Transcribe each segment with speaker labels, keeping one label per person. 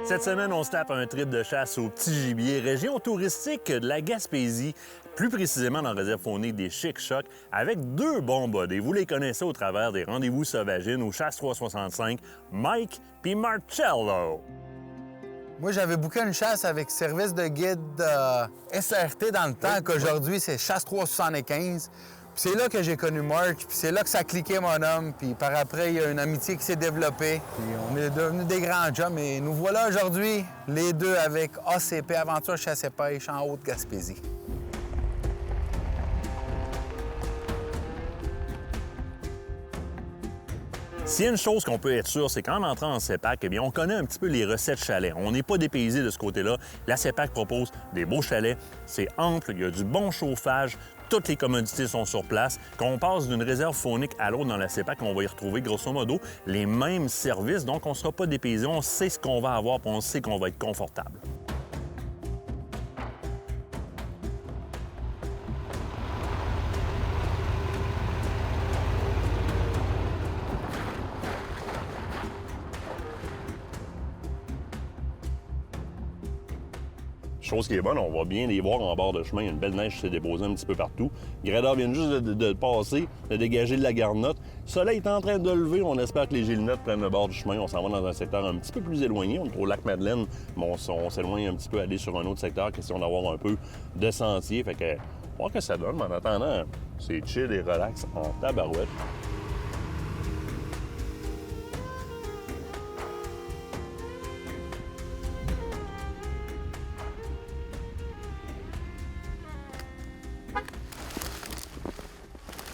Speaker 1: Cette semaine, on se tape un trip de chasse au petit gibier, région touristique de la Gaspésie, plus précisément dans la réserve faunique des Chic-Chocs, avec deux bons buddies. Vous les connaissez au travers des rendez-vous sauvagines ou Chasse 365, Mike puis Marcello.
Speaker 2: Moi, j'avais booké une chasse avec service de guide SRT dans le temps, qu'aujourd'hui, c'est Chasse 375. Puis c'est là que j'ai connu Marc, puis c'est là que ça cliquait, mon homme. Puis par après, il y a une amitié qui s'est développée. Puis on est devenus des grands chums. Et nous voilà aujourd'hui, les deux, avec ACP, Aventure Chasse et Pêche, en Haute-Gaspésie.
Speaker 1: S'il y a une chose qu'on peut être sûr, c'est qu'en entrant en CEPAC, eh bien, on connaît un petit peu les recettes chalets. On n'est pas dépaysé de ce côté-là. La CEPAC propose des beaux chalets. C'est ample, il y a du bon chauffage. Toutes les commodités sont sur place. Quand on passe d'une réserve faunique à l'autre dans la CEPAC, on va y retrouver grosso modo les mêmes services. Donc, on ne sera pas dépaysé. On sait ce qu'on va avoir, puis on sait qu'on va être confortable. Chose qui est bonne, on va bien les voir en bord de chemin. Il y a une belle neige qui s'est déposée un petit peu partout. Gradeur vient juste de passer, de dégager de la garnotte. Le soleil est en train de lever. On espère que les gélinottes prennent le bord du chemin. On s'en va dans un secteur un petit peu plus éloigné. On est au lac Madeleine, mais on s'éloigne un petit peu, aller sur un autre secteur, question d'avoir un peu de sentier. Fait que, on va voir que ça donne, mais en attendant, c'est chill et relax en tabarouette.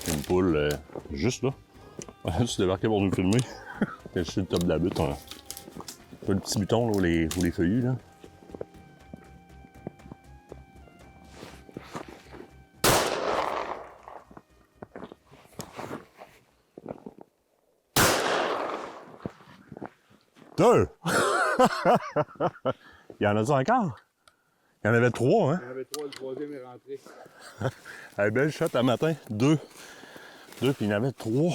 Speaker 1: Une poule juste là. Tu débarquais pour nous filmer. C'est juste le top de la butte. Hein. Le petit bouton là, où les feuillus. Là. Deux! Il y en a-tu encore? Il y en avait trois, hein?
Speaker 3: Il y en avait trois, le troisième est rentré.
Speaker 1: Hey, belle shot à matin. Deux, puis il y en avait trois.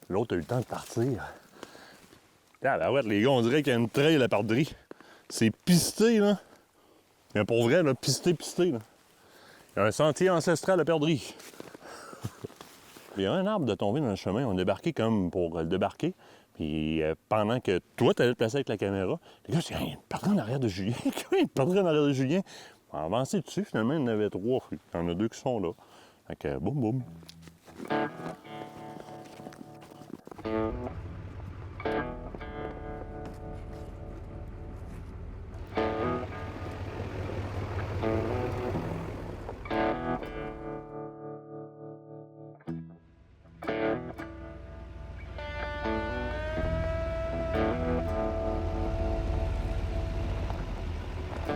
Speaker 1: L'autre a eu le temps de partir. Ah, ben ouais, les gars, on dirait qu'il y a une trail à la perdrix. C'est pisté, là. Mais pour vrai, là, pisté, là. Il y a un sentier ancestral à perdrix. Il y a un arbre de tomber dans le chemin. On a débarqué comme pour le débarquer. Puis pendant que toi, tu allais te placer avec la caméra, les gars, c'est il y a une perdrix en arrière de Julien. Il y a une perdrix en arrière de Julien. On a avancé dessus, finalement, il y en avait trois. Il y en a deux qui sont là. Fait que boum, boum.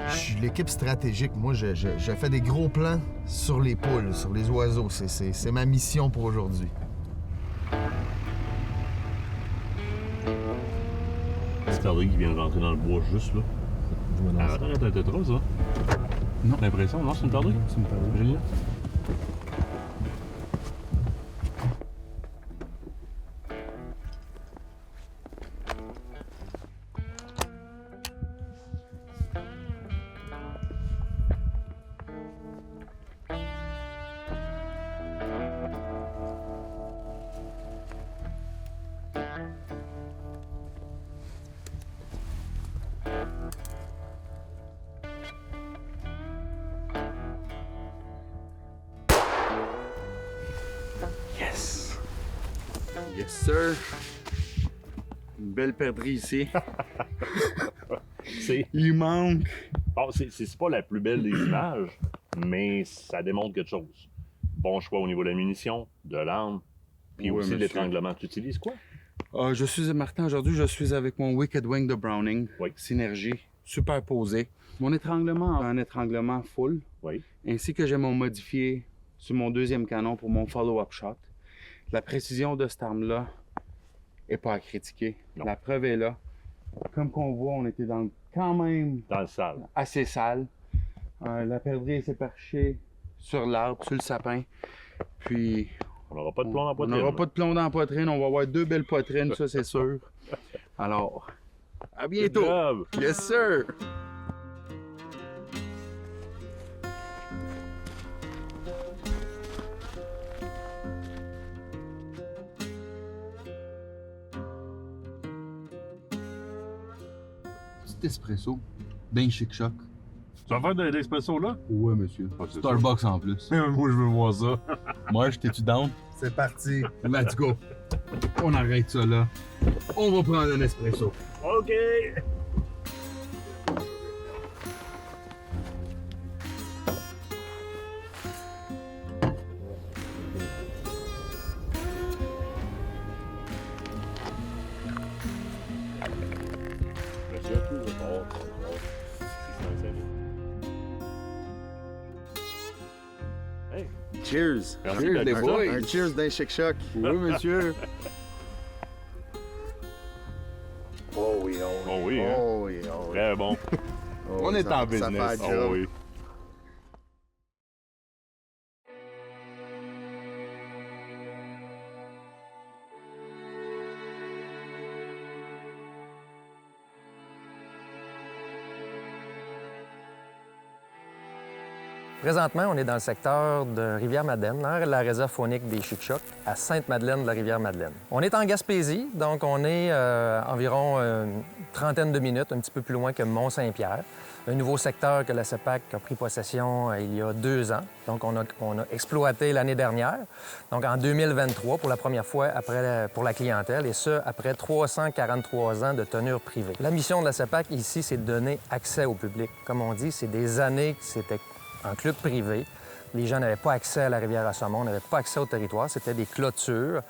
Speaker 4: Je suis l'équipe stratégique. Moi, je fais des gros plans sur les poules, sur les oiseaux. C'est ma mission pour aujourd'hui.
Speaker 1: Petit perdrix qui vient de rentrer dans le bois juste là. Attends, t'as trop ça?
Speaker 3: Non.
Speaker 1: L'impression, non, c'est une perdrix?
Speaker 3: C'est une perdrix.
Speaker 1: Je l'ai. Yes!
Speaker 3: Yes, sir. Une belle perdrix ici. Il manque.
Speaker 1: Bon, c'est pas la plus belle des images, mais ça démontre quelque chose. Bon choix au niveau de la munition, de l'arme, puis
Speaker 3: Oui,
Speaker 1: aussi de
Speaker 3: monsieur.
Speaker 1: l'étranglement. Tu utilises quoi?
Speaker 3: Je suis Martin aujourd'hui, je suis avec mon Wicked Wing de Browning.
Speaker 1: Oui.
Speaker 3: Synergie, superposé. Mon étranglement, un étranglement full.
Speaker 1: Oui.
Speaker 3: Ainsi que j'ai mon modifié sur mon deuxième canon pour mon follow-up shot. La précision de cette arme-là est pas à critiquer.
Speaker 1: Non.
Speaker 3: La preuve est là. Comme qu'on voit, on était quand même
Speaker 1: Dans le sale.
Speaker 3: assez sale. La perdrix s'est perchée sur l'arbre, sur le sapin. Puis
Speaker 1: On n'aura pas de plomb dans la
Speaker 3: on
Speaker 1: poitrine.
Speaker 3: n'aura pas de plomb dans la poitrine. On va avoir deux belles poitrines, ça c'est sûr. Alors, À bientôt.
Speaker 1: Good job.
Speaker 3: Yes, sir. Petit espresso, ben chic-choc.
Speaker 1: Tu vas faire de l'expresso là?
Speaker 3: Ouais, monsieur.
Speaker 1: Ah, c'est
Speaker 3: Starbucks en plus.
Speaker 1: Moi, je veux voir ça.
Speaker 3: Moi, t'es-tu down?
Speaker 4: C'est parti.
Speaker 3: Let's go. On arrête ça là. On va prendre un espresso.
Speaker 1: OK.
Speaker 2: Cheers!
Speaker 1: Merci,
Speaker 3: Cheers, les
Speaker 1: Dexter.
Speaker 3: boys.
Speaker 4: Un cheers d'un chic-choc.
Speaker 3: Oui, monsieur.
Speaker 4: Oh oui,
Speaker 1: Oh oui, hein?
Speaker 4: Oh oui, oh oui.
Speaker 1: Très bon.
Speaker 4: Oh
Speaker 3: On
Speaker 4: oui,
Speaker 3: est
Speaker 4: ça-
Speaker 3: en
Speaker 4: ça
Speaker 3: business.
Speaker 4: fait
Speaker 1: Oh
Speaker 4: un job.
Speaker 1: oui.
Speaker 5: Présentement, on est dans le secteur de Rivière-Madeleine, dans la réserve faunique des Chic-Chocs, à Sainte-Madeleine de la Rivière-Madeleine. On est en Gaspésie, donc on est environ une trentaine de minutes, un petit peu plus loin que Mont-Saint-Pierre. Un nouveau secteur que la CEPAC a pris possession il y a 2 ans. Donc, on a exploité l'année dernière, donc en 2023, pour la première fois pour la clientèle, et ce, après 343 ans de tenure privée. La mission de la CEPAC ici, c'est de donner accès au public. Comme on dit, c'est des années que c'était en club privé. Les gens n'avaient pas accès à la rivière à saumon, n'avaient pas accès au territoire, c'était des clôtures.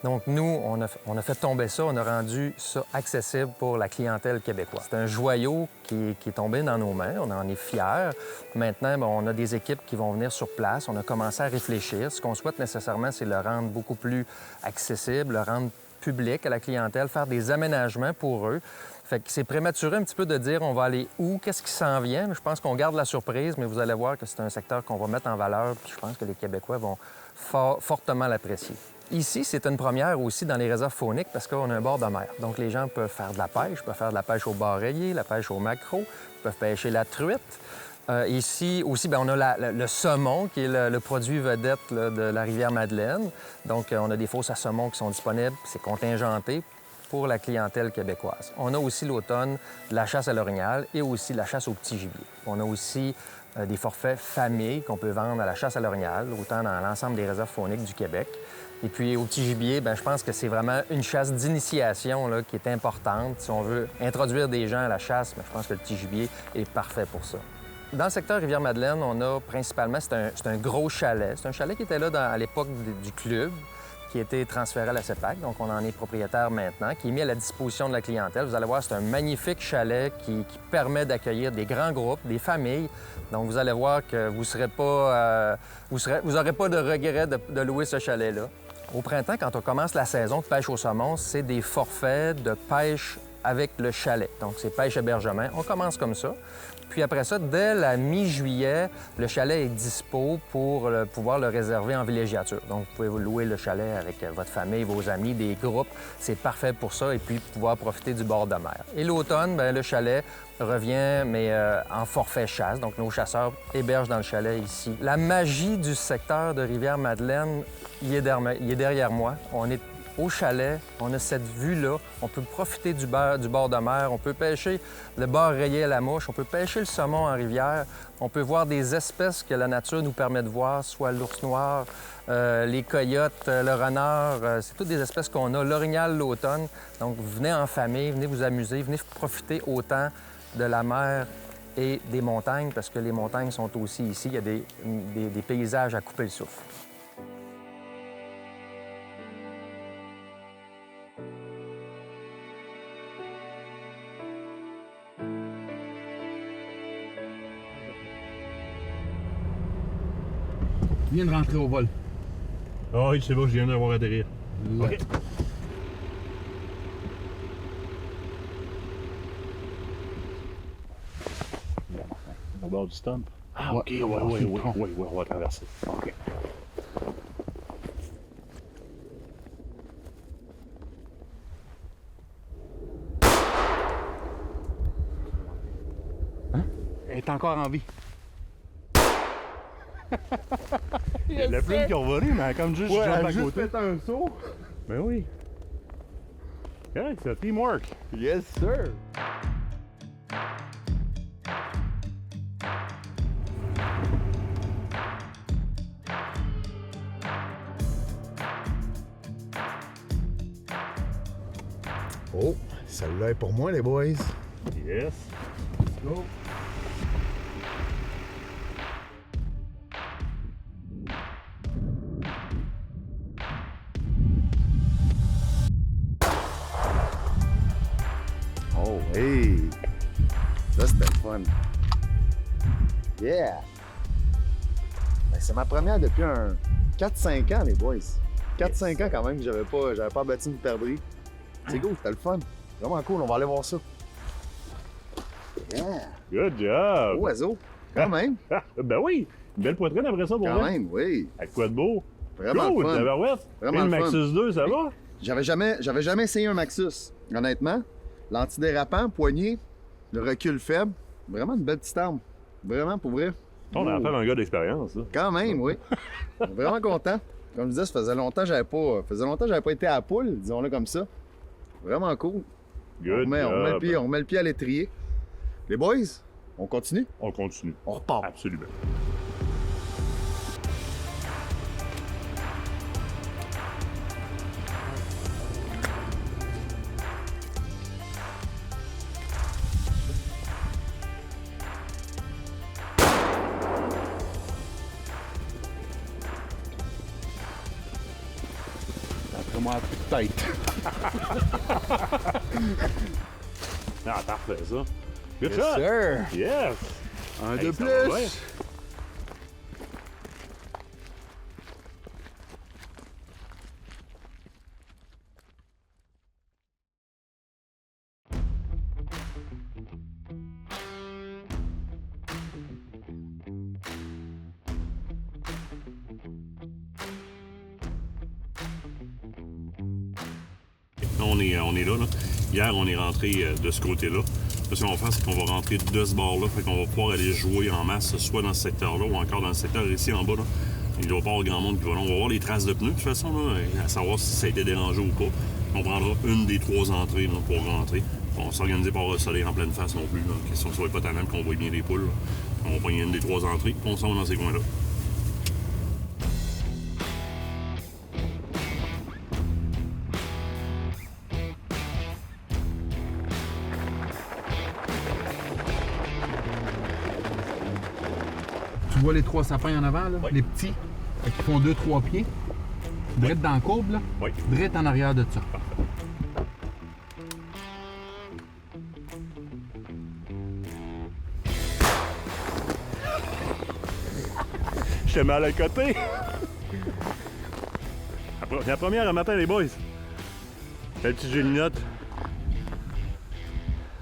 Speaker 5: Donc nous, on a fait tomber ça, on a rendu ça accessible pour la clientèle québécoise. C'est un joyau qui est tombé dans nos mains, on en est fiers. Maintenant, bien, on a des équipes qui vont venir sur place, on a commencé à réfléchir. Ce qu'on souhaite nécessairement, c'est le rendre beaucoup plus accessible, le rendre public à la clientèle, faire des aménagements pour eux. Fait que c'est prématuré un petit peu de dire on va aller où, qu'est-ce qui s'en vient. Je pense qu'on garde la surprise, mais vous allez voir que c'est un secteur qu'on va mettre en valeur, puis je pense que les Québécois vont fortement l'apprécier. Ici, c'est une première aussi dans les réserves fauniques parce qu'on a un bord de mer. Donc, les gens peuvent faire de la pêche, peuvent faire de la pêche au bar rayé, la pêche au maquereau, peuvent pêcher la truite. Ici aussi, bien, on a le saumon, qui est le produit vedette là, de la Rivière-Madeleine. Donc, on a des fosses à saumon qui sont disponibles, c'est contingenté pour la clientèle québécoise. On a aussi l'automne de la chasse à l'orignal et aussi la chasse au petit gibier. On a aussi des forfaits famille qu'on peut vendre à la chasse à l'orignal, autant dans l'ensemble des réserves fauniques du Québec. Et puis au petit gibier, bien, je pense que c'est vraiment une chasse d'initiation là, qui est importante. Si on veut introduire des gens à la chasse, bien, je pense que le petit gibier est parfait pour ça. Dans le secteur Rivière-Madeleine, on a principalement, c'est un gros chalet. C'est un chalet qui était là à l'époque du club, qui a été transféré à la CEPAC, donc on en est propriétaire maintenant, qui est mis à la disposition de la clientèle. Vous allez voir, c'est un magnifique chalet qui permet d'accueillir des grands groupes, des familles. Donc vous allez voir que vous n'aurez pas de regret de louer ce chalet-là. Au printemps, quand on commence la saison de pêche au saumon, c'est des forfaits de pêche avec le chalet. Donc c'est pêche-hébergement. On commence comme ça. Puis après ça, dès la mi-juillet, le chalet est dispo pour pouvoir le réserver en villégiature. Donc, vous pouvez louer le chalet avec votre famille, vos amis, des groupes. C'est parfait pour ça et puis pouvoir profiter du bord de mer. Et l'automne, bien, le chalet revient, mais en forfait chasse. Donc, nos chasseurs hébergent dans le chalet ici. La magie du secteur de Rivière-Madeleine, il est derrière moi. On est au chalet, on a cette vue-là, on peut profiter du bord de mer, on peut pêcher le bar rayé à la mouche, on peut pêcher le saumon en rivière, on peut voir des espèces que la nature nous permet de voir, soit l'ours noir, les coyotes, le renard, c'est toutes des espèces qu'on a, l'orignal l'automne. Donc, venez en famille, venez vous amuser, venez profiter autant de la mer et des montagnes, parce que les montagnes sont aussi ici, il y a des paysages à couper le souffle.
Speaker 3: Je viens de rentrer au vol.
Speaker 1: Ah oui, c'est bon, je viens d'avoir atterrir. OK. Au bord du stump. Ah, OK, oui, on va traverser. OK.
Speaker 3: est encore en vie.
Speaker 1: La plume qui a volé, mais comme juste
Speaker 3: Ouais,
Speaker 1: jump
Speaker 3: elle
Speaker 1: à
Speaker 3: a juste
Speaker 1: côté.
Speaker 3: fait un saut.
Speaker 1: Ben oui. Correct, c'est teamwork.
Speaker 3: Yes, sir.
Speaker 4: Oh, celle-là est pour moi, les boys.
Speaker 1: Yes. Let's go.
Speaker 4: Oh, hey! Ça, c'était le fun. Yeah! Ben, c'est ma première depuis un 4-5 ans, les boys. 4-5 ans quand même que j'avais pas battu une perdrix. C'est cool, c'était le fun. Vraiment cool, on va aller voir ça. Yeah!
Speaker 1: Good job.
Speaker 4: Oiseau! Quand même!
Speaker 1: Ben oui. Une belle poitrine après ça pour
Speaker 4: Quand
Speaker 1: vrai.
Speaker 4: même, oui!
Speaker 1: Avec quoi de beau?
Speaker 4: Vraiment
Speaker 1: Cool,
Speaker 4: le fun.
Speaker 1: tabarouette.
Speaker 4: Vraiment
Speaker 1: Et le
Speaker 4: le fun.
Speaker 1: Maxus 2, ça va?
Speaker 4: J'avais jamais essayé un Maxus, honnêtement. L'antidérapant, poignée, le recul faible. Vraiment une belle petite arme. Vraiment, pour vrai.
Speaker 1: On a affaire à un gars d'expérience, là.
Speaker 4: Quand même, oui. Vraiment content. Comme je disais, ça faisait longtemps que j'avais pas été à la poule, disons-le comme ça. Vraiment cool.
Speaker 1: Good
Speaker 4: on remet
Speaker 1: job.
Speaker 4: le pied à l'étrier. Les boys, on continue?
Speaker 1: On continue.
Speaker 4: On repart.
Speaker 1: Absolument.
Speaker 3: Après moi, tête.
Speaker 1: Ah, parfait, ça. Good
Speaker 3: Yes,
Speaker 1: shot.
Speaker 3: sir.
Speaker 1: Yes.
Speaker 3: Un
Speaker 1: Hey,
Speaker 3: de
Speaker 1: ça va bien.
Speaker 3: plus.
Speaker 1: On est là, là. Hier, on est rentré de ce côté-là. Là, ce qu'on va faire, c'est qu'on va rentrer de ce bord-là. Fait qu'on va pouvoir aller jouer en masse, soit dans ce secteur-là ou encore dans le secteur ici en bas. Là. Il ne doit pas y avoir grand monde qui va là. On va voir les traces de pneus, de toute façon, là, à savoir si ça a été dérangé ou pas. On prendra une des 3 entrées là, pour rentrer. On va s'organiser par le soleil en pleine face non plus. Là. Question que ce soit pas tannant qu'on voit bien les poules. Là. On va prendre une des 3 entrées, puis on s'en va dans ces coins-là.
Speaker 3: Tu vois les 3 sapins en avant, là?
Speaker 1: Oui.
Speaker 3: Les petits, qui font 2-3 pieds. Drette dans la courbe, là.
Speaker 1: Oui.
Speaker 3: Drette en arrière de ça.
Speaker 1: J'étais mal à côté. La première un matin, les boys. La petite gélinotte.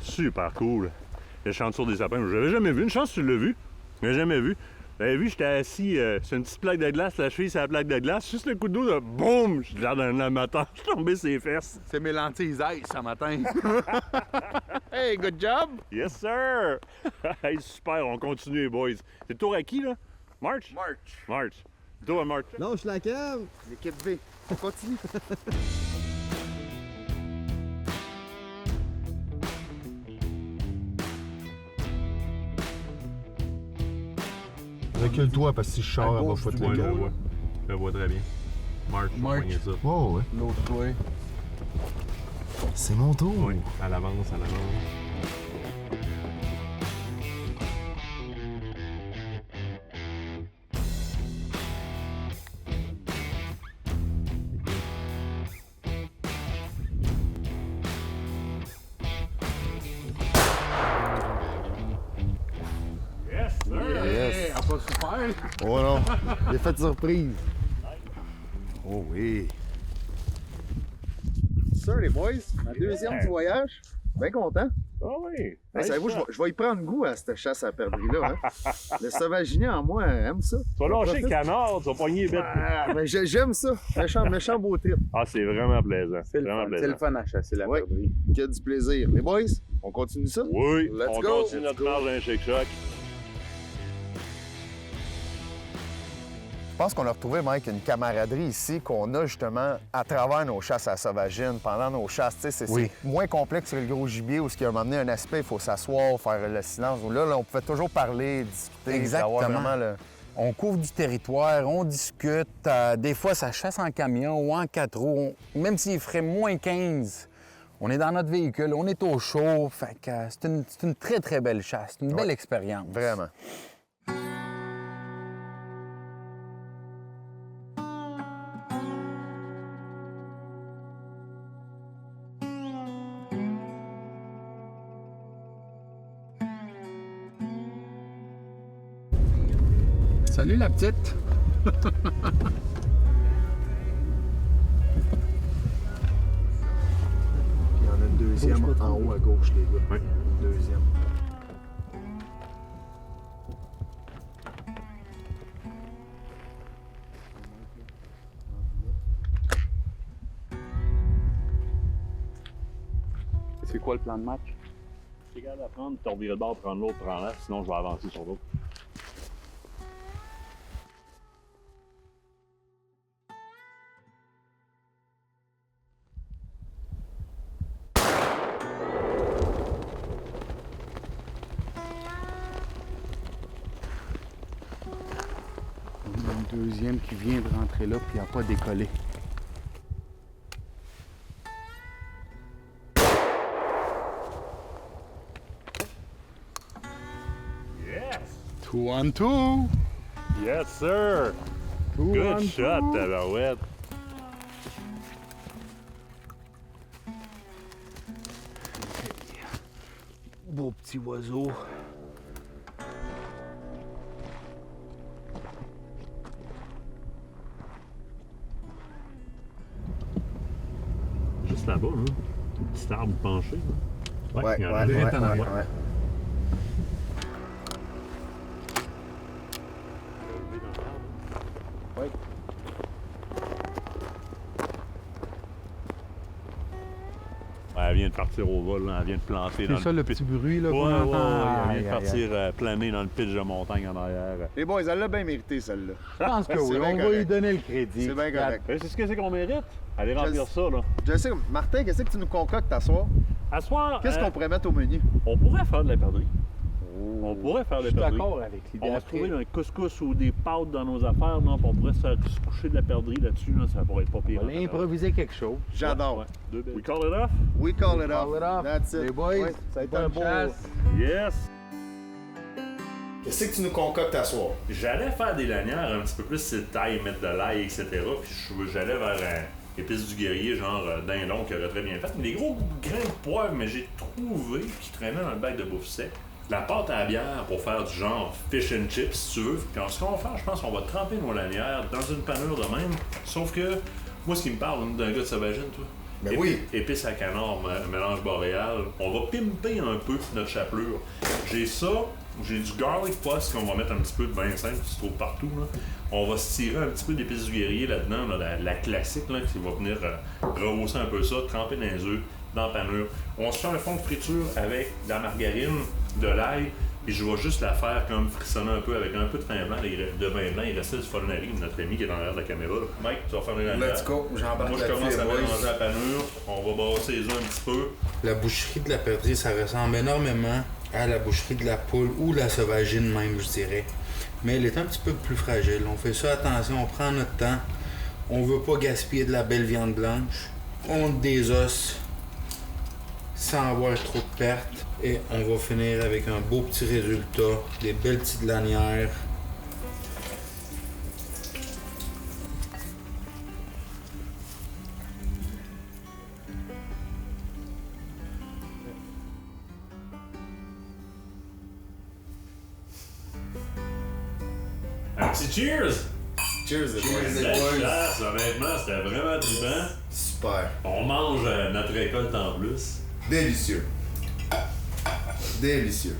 Speaker 1: Super cool. Le chantier des sapins. Je l'avais jamais vu. Une chance, tu l'as vu. Je l'ai jamais vu. J'avais vu, j'étais assis sur une petite plaque de glace, la cheville sur la plaque de glace. Juste le coup de dos de boum! Je suis là dans le matin. Je suis tombé sur les fesses.
Speaker 3: C'est mes lentilles ice ce matin. Hey, good job!
Speaker 1: Yes, sir! Hey, super, on continue, les boys. C'est le tour à qui, là? March? March. Tour à March.
Speaker 4: Lâche la cave! L'équipe V. On continue. Recule-toi parce que si je sors, elle va foutre le gars.
Speaker 1: Je le vois très bien. March, on va
Speaker 3: March.
Speaker 1: pogner ça.
Speaker 4: Oh, ouais.
Speaker 3: L'autre toi.
Speaker 4: C'est mon tour.
Speaker 1: Oui, à l'avance, à l'avance. Yes, sir!
Speaker 4: Yes.
Speaker 3: Ah, pas super.
Speaker 4: Oh non, j'ai fait surprise. Oh oui. Ça, les boys, ma deuxième du voyage. Bien content.
Speaker 1: Ah oui!
Speaker 4: Hey, savez-vous, je vais y prendre goût à cette chasse à perdrix-là. Hein? Le sauvaginet en moi aime ça.
Speaker 1: Tu vas lâcher le canard, tu vas pogner les bêtes.
Speaker 4: Ah, ben, j'aime ça. Méchant beau trip.
Speaker 1: Ah, c'est vraiment plaisant.
Speaker 3: C'est le
Speaker 1: vraiment
Speaker 3: fun.
Speaker 1: plaisant.
Speaker 3: C'est le fun à chasser la
Speaker 4: Ouais.
Speaker 3: perdrix.
Speaker 4: Que du plaisir. Les boys, on continue ça?
Speaker 1: Oui,
Speaker 4: Let's
Speaker 1: on
Speaker 4: go.
Speaker 1: continue notre marche d'un shake-shock.
Speaker 4: pense qu'on a retrouvé, Mike, une camaraderie ici qu'on a justement à travers nos chasses à la sauvagine, pendant nos chasses. Tu sais,
Speaker 2: Oui.
Speaker 4: c'est moins complexe que le gros gibier où il y a un moment donné un aspect, il faut s'asseoir, faire le silence. Où là, on pouvait toujours parler, discuter,
Speaker 2: Exactement.
Speaker 4: avoir vraiment le...
Speaker 2: On couvre du territoire, on discute. Des fois, ça chasse en camion ou en 4 roues. Même s'il ferait moins 15, on est dans notre véhicule, on est au chaud. Fait que c'est une très, très belle chasse. C'est une belle expérience.
Speaker 4: Vraiment.
Speaker 3: Salut la petite!
Speaker 4: Il y en a une deuxième en haut à gauche, les gars.
Speaker 1: Oui.
Speaker 4: Une deuxième.
Speaker 3: C'est quoi le plan de match?
Speaker 1: C'est capable d'apprendre, t'en virer de bord, prendre l'autre, prendre l'autre, sinon je vais avancer sur l'autre.
Speaker 3: On a une deuxième qui vient de rentrer là puis il n'a pas décollé.
Speaker 1: Yes!
Speaker 3: 2 on 2!
Speaker 1: Yes, sir! Good shot, tabarouette!
Speaker 3: Beau petit oiseau.
Speaker 1: Juste là-bas, hein? Un petit arbre penché. Là.
Speaker 4: Ouais,
Speaker 1: il y en a
Speaker 4: ouais,
Speaker 1: un.
Speaker 4: ouais, ouais, ouais.
Speaker 1: Ouais, elle vient de partir au vol, là. Elle vient de planter dans
Speaker 3: C'est ça le petit bruit là
Speaker 1: Ouais,
Speaker 3: qu'on
Speaker 1: ouais,
Speaker 3: entend?
Speaker 1: elle
Speaker 3: Aïe,
Speaker 1: vient de
Speaker 3: aïe,
Speaker 1: partir
Speaker 3: aïe.
Speaker 1: planer dans le pitch de montagne en arrière.
Speaker 4: Les boys, elle l'a bien mérité, celle-là.
Speaker 3: Je pense que
Speaker 4: C'est
Speaker 3: oui,
Speaker 4: bien
Speaker 3: on va
Speaker 4: correct.
Speaker 3: lui donner le crédit.
Speaker 4: C'est bien correct.
Speaker 1: C'est ce que c'est qu'on mérite? Allez remplir
Speaker 4: Je-
Speaker 1: ça, là.
Speaker 4: Je sais, Martin, qu'est-ce que tu nous concoctes à soir?
Speaker 1: À soir,
Speaker 4: Qu'est-ce qu'on pourrait mettre au menu?
Speaker 1: on pourrait faire de la perdrix. On pourrait faire de
Speaker 3: Je suis
Speaker 1: la perdrix.
Speaker 3: d'accord avec l'idée.
Speaker 1: On va se
Speaker 3: Après,
Speaker 1: trouver un couscous ou des pâtes dans nos affaires, non? Puis on pourrait se faire se coucher de la perdrix là-dessus, là. Ça pourrait être pas pire.
Speaker 3: on va improviser quelque chose.
Speaker 4: J'adore.
Speaker 1: Ouais. Deux belles. We call it off?
Speaker 4: We call it
Speaker 3: Call it
Speaker 4: off.
Speaker 3: off.
Speaker 4: That's it.
Speaker 3: Les boys,
Speaker 4: Ouais, ça a été un
Speaker 3: bonne
Speaker 4: beau...
Speaker 3: chasse.
Speaker 1: Yes!
Speaker 4: Qu'est-ce que tu nous concoctes à soir?
Speaker 1: J'allais faire des lanières un petit peu plus de taille, mettre de l'ail, etc. Puis j'allais vers un épice du guerrier, genre dindon, qui aurait très bien fait. Mais des gros grains de poivre, mais j'ai trouvé qui traînaient dans le bac de bouffe sec. La pâte à bière pour faire du genre fish and chips, si tu veux. Puis ce qu'on va faire, je pense qu'on va tremper nos lanières dans une panure de même. Sauf que, moi, ce qui me parle d'un gars de sauvagine, toi.
Speaker 4: Ben oui.
Speaker 1: Épices à canard, mélange boréal. On va pimper un peu notre chapelure. J'ai ça, j'ai du garlic post qu'on va mettre un petit peu de vin simple qui se trouve partout. Là. On va se tirer un petit peu d'épices du guerrier là-dedans, là, la classique là, qui va venir rehausser un peu ça, tremper dans les œufs, dans la panure. On se fait un fond de friture avec de la margarine, de l'ail, et je vais juste la faire comme frissonner un peu avec un peu de vin blanc. De vin blanc, il restait du Folnari, notre ami qui est en arrière de la caméra. Là. Mike, tu vas faire les lanières.
Speaker 2: Let's go, j'embarque
Speaker 1: Moi, je
Speaker 2: là-dessus,
Speaker 1: commence à
Speaker 2: les boys.
Speaker 1: mélanger la panure. On va brasser les œufs un petit peu.
Speaker 6: La boucherie de la perdrix, ça ressemble énormément à la boucherie de la poule ou la sauvagine même, je dirais. Mais elle est un petit peu plus fragile. On fait ça, attention, on prend notre temps. On veut pas gaspiller de la belle viande blanche. On des os sans avoir trop de pertes. Et on va finir avec un beau petit résultat, des belles petites lanières.
Speaker 1: Un petit cheers!
Speaker 4: Cheers, les
Speaker 2: Cheers, les
Speaker 4: boys.
Speaker 2: boys.
Speaker 1: Chasse, honnêtement, c'était vraiment trippant.
Speaker 4: Super.
Speaker 1: On mange notre récolte en plus.
Speaker 4: Délicieux. Délicieux.